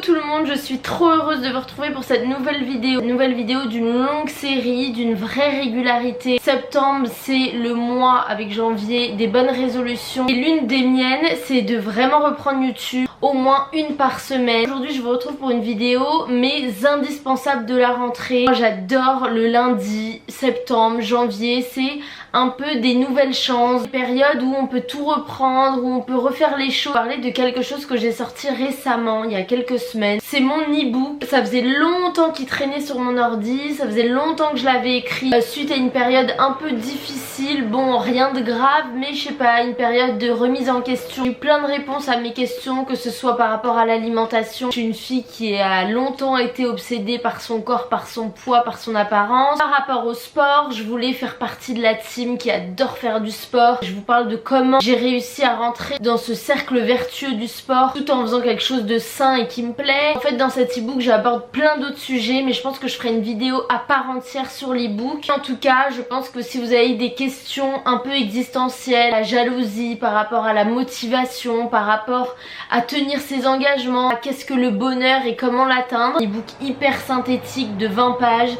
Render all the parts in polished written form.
tout le monde, je suis trop heureuse de vous retrouver pour cette nouvelle vidéo. Nouvelle vidéo d'une longue série, d'une vraie régularité. Septembre c'est le mois avec janvier des bonnes résolutions. Et l'une des miennes c'est de vraiment reprendre YouTube, au moins une par semaine. Aujourd'hui je vous retrouve pour une vidéo mes indispensables de la rentrée. Moi j'adore le lundi, septembre, janvier, c'est un peu des nouvelles chances, des périodes où on peut tout reprendre, où on peut refaire les choses. Parler de quelque chose que j'ai sorti récemment, il y a quelques semaines. C'est mon e-book. Ça faisait longtemps qu'il traînait sur mon ordi, ça faisait longtemps que je l'avais écrit suite à une période un peu difficile. Bon, rien de grave, mais je sais pas, une période de remise en question. J'ai eu plein de réponses à mes questions, que ce soit par rapport à l'alimentation. Je suis une fille qui a longtemps été obsédée par son corps, par son poids, par son apparence. Par rapport au sport, je voulais faire partie de la team qui adore faire du sport. Je vous parle de comment j'ai réussi à rentrer dans ce cercle vertueux du sport tout en faisant quelque chose de sain et qui me plaît. En fait dans cet e-book j'aborde plein d'autres sujets, mais je pense que je ferai une vidéo à part entière sur l'e-book. En tout cas je pense que si vous avez des questions un peu existentielles, la jalousie, par rapport à la motivation, par rapport à tenir ses engagements, à qu'est-ce que le bonheur et comment l'atteindre, un e-book hyper synthétique de 20 pages,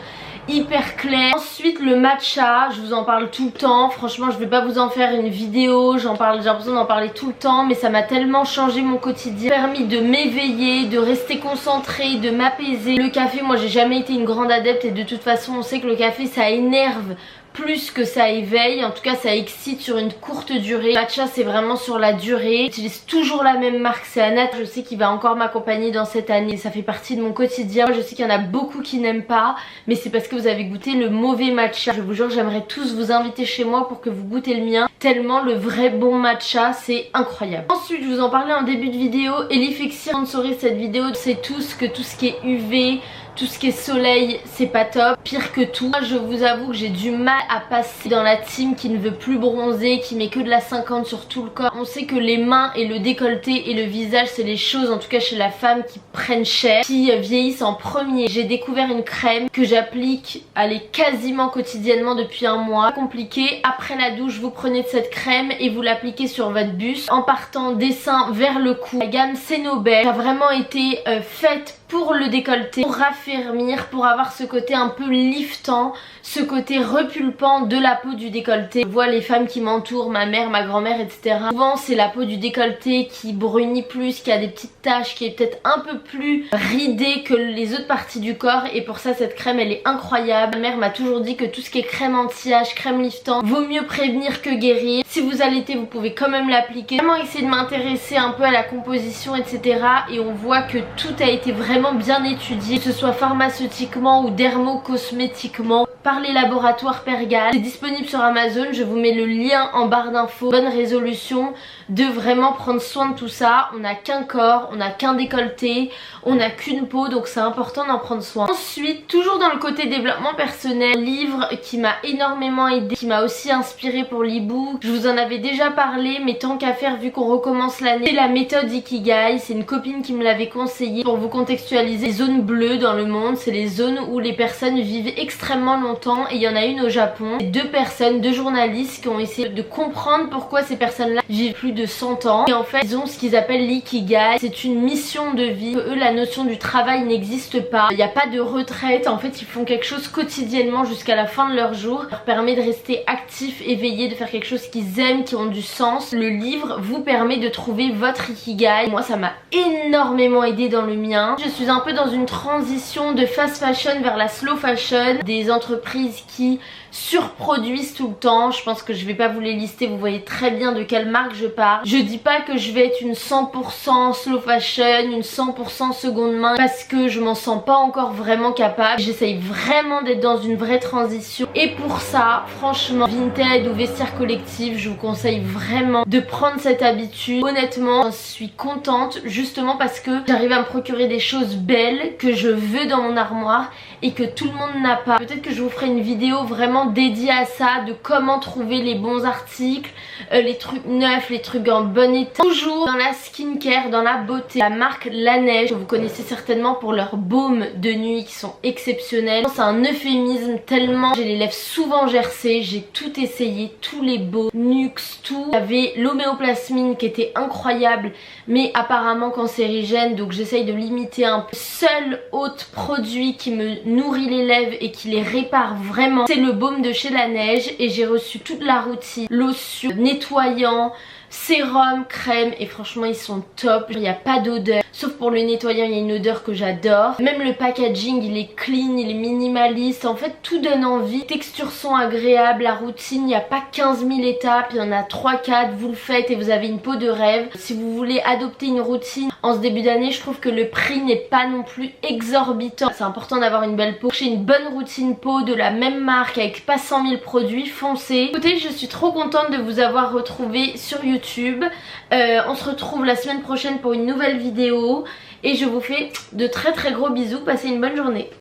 hyper clair. Ensuite le matcha, je vous en parle tout le temps, franchement je vais pas vous en faire une vidéo, j'ai l'impression d'en parler tout le temps, mais ça m'a tellement changé mon quotidien, permis de m'éveiller, de rester concentrée, de m'apaiser. Le café, moi j'ai jamais été une grande adepte et de toute façon on sait que le café ça énerve plus que ça éveille, en tout cas ça excite sur une courte durée. Le matcha c'est vraiment sur la durée. J'utilise toujours la même marque, c'est Anat. Je sais qu'il va encore m'accompagner dans cette année, ça fait partie de mon quotidien. Moi je sais qu'il y en a beaucoup qui n'aiment pas, mais c'est parce que vous avez goûté le mauvais matcha. Je vous jure, j'aimerais tous vous inviter chez moi pour que vous goûtez le mien, tellement le vrai bon matcha c'est incroyable. Ensuite je vous en parlais en début de vidéo, Elifexir sponsorise cette vidéo. C'est tous que tout ce qui est UV, tout ce qui est soleil c'est pas top, pire que tout. Moi je vous avoue que j'ai du mal à passer dans la team qui ne veut plus bronzer, qui met que de la 50 sur tout le corps. On sait que les mains et le décolleté et le visage c'est les choses, en tout cas chez la femme, qui prennent cher, qui vieillissent en premier. J'ai découvert une crème que j'applique quasiment quotidiennement depuis un mois. Compliqué, après la douche vous prenez de cette crème et vous l'appliquez sur votre buste en partant des seins vers le cou. La gamme Cénobel a vraiment été faite pour le décolleté, pour raffermir, pour avoir ce côté un peu liftant, ce côté repulpant de la peau du décolleté. Je vois les femmes qui m'entourent, ma mère, ma grand-mère, etc. Souvent c'est la peau du décolleté qui brunit plus, qui a des petites taches, qui est peut-être un peu plus ridée que les autres parties du corps, et pour ça cette crème elle est incroyable. Ma mère m'a toujours dit que tout ce qui est crème anti-âge, crème liftant, vaut mieux prévenir que guérir. Si vous allaitez vous pouvez quand même l'appliquer. J'ai vraiment essayé de m'intéresser un peu à la composition, etc. et on voit que tout a été vraiment bien étudié, que ce soit pharmaceutiquement ou dermocosmétiquement, par les laboratoires Pergal. C'est disponible sur Amazon, je vous mets le lien en barre d'infos. Bonne résolution de vraiment prendre soin de tout ça. On n'a qu'un corps, on n'a qu'un décolleté, on n'a qu'une peau, donc c'est important d'en prendre soin. Ensuite, toujours dans le côté développement personnel, livre qui m'a énormément aidé, qui m'a aussi inspiré pour l'e-book. Je vous en avais déjà parlé, mais tant qu'à faire vu qu'on recommence l'année, c'est la méthode Ikigai. C'est une copine qui me l'avait conseillé. Pour vous contextualiser, les zones bleues dans le monde, c'est les zones où les personnes vivent extrêmement longtemps, et il y en a une au Japon. Deux personnes, deux journalistes qui ont essayé de comprendre pourquoi ces personnes-là vivent plus de 100 ans. Et en fait ils ont ce qu'ils appellent l'ikigai, c'est une mission de vie. Eux la notion du travail n'existe pas, il n'y a pas de retraite, en fait ils font quelque chose quotidiennement jusqu'à la fin de leur jour. Ça leur permet de rester actifs, éveillés, de faire quelque chose qu'ils aiment, qui ont du sens. Le livre vous permet de trouver votre ikigai. Moi ça m'a énormément aidé dans le mien. Je suis un peu dans une transition de fast fashion vers la slow fashion, des entreprises qui surproduisent tout le temps. Je pense que je vais pas vous les lister, vous voyez très bien de quelle marque je parle. Je dis pas que je vais être une 100% slow fashion, une 100% seconde main, parce que je m'en sens pas encore vraiment capable. J'essaye vraiment d'être dans une vraie transition, et pour ça franchement Vinted ou Vestiaire Collectif, je vous conseille vraiment de prendre cette habitude. Honnêtement je suis contente justement parce que j'arrive à me procurer des choses belles que je veux dans mon armoire et que tout le monde n'a pas. Peut-être que je vous ferai une vidéo vraiment dédiée à ça, de comment trouver les bons articles, les trucs neufs, les trucs trucs en bon état. Toujours dans la skincare, dans la beauté, la marque Laneige, que vous connaissez certainement pour leurs baumes de nuit qui sont exceptionnels. C'est un euphémisme tellement j'ai les lèvres souvent gercées, j'ai tout essayé, tous les baumes, Nux, tout. J'avais l'homéoplasmine qui était incroyable mais apparemment cancérigène, donc j'essaye de limiter un peu. Seul autre produit qui me nourrit les lèvres et qui les répare vraiment, c'est le baume de chez Laneige, et j'ai reçu toute la routine, lotion, nettoyant, sérum, crème, et franchement ils sont top. Il n'y a pas d'odeur, sauf pour le nettoyant il y a une odeur que j'adore. Même le packaging il est clean, il est minimaliste, en fait tout donne envie. Les textures sont agréables, la routine il n'y a pas 15 000 étapes, il y en a 3-4, vous le faites et vous avez une peau de rêve. Si vous voulez adopter une routine en ce début d'année, je trouve que le prix n'est pas non plus exorbitant. C'est important d'avoir une belle peau. J'ai une bonne routine peau de la même marque avec pas 100 000 produits, foncez. Écoutez, je suis trop contente de vous avoir retrouvé sur YouTube. On se retrouve la semaine prochaine pour une nouvelle vidéo et je vous fais de très gros bisous, passez une bonne journée.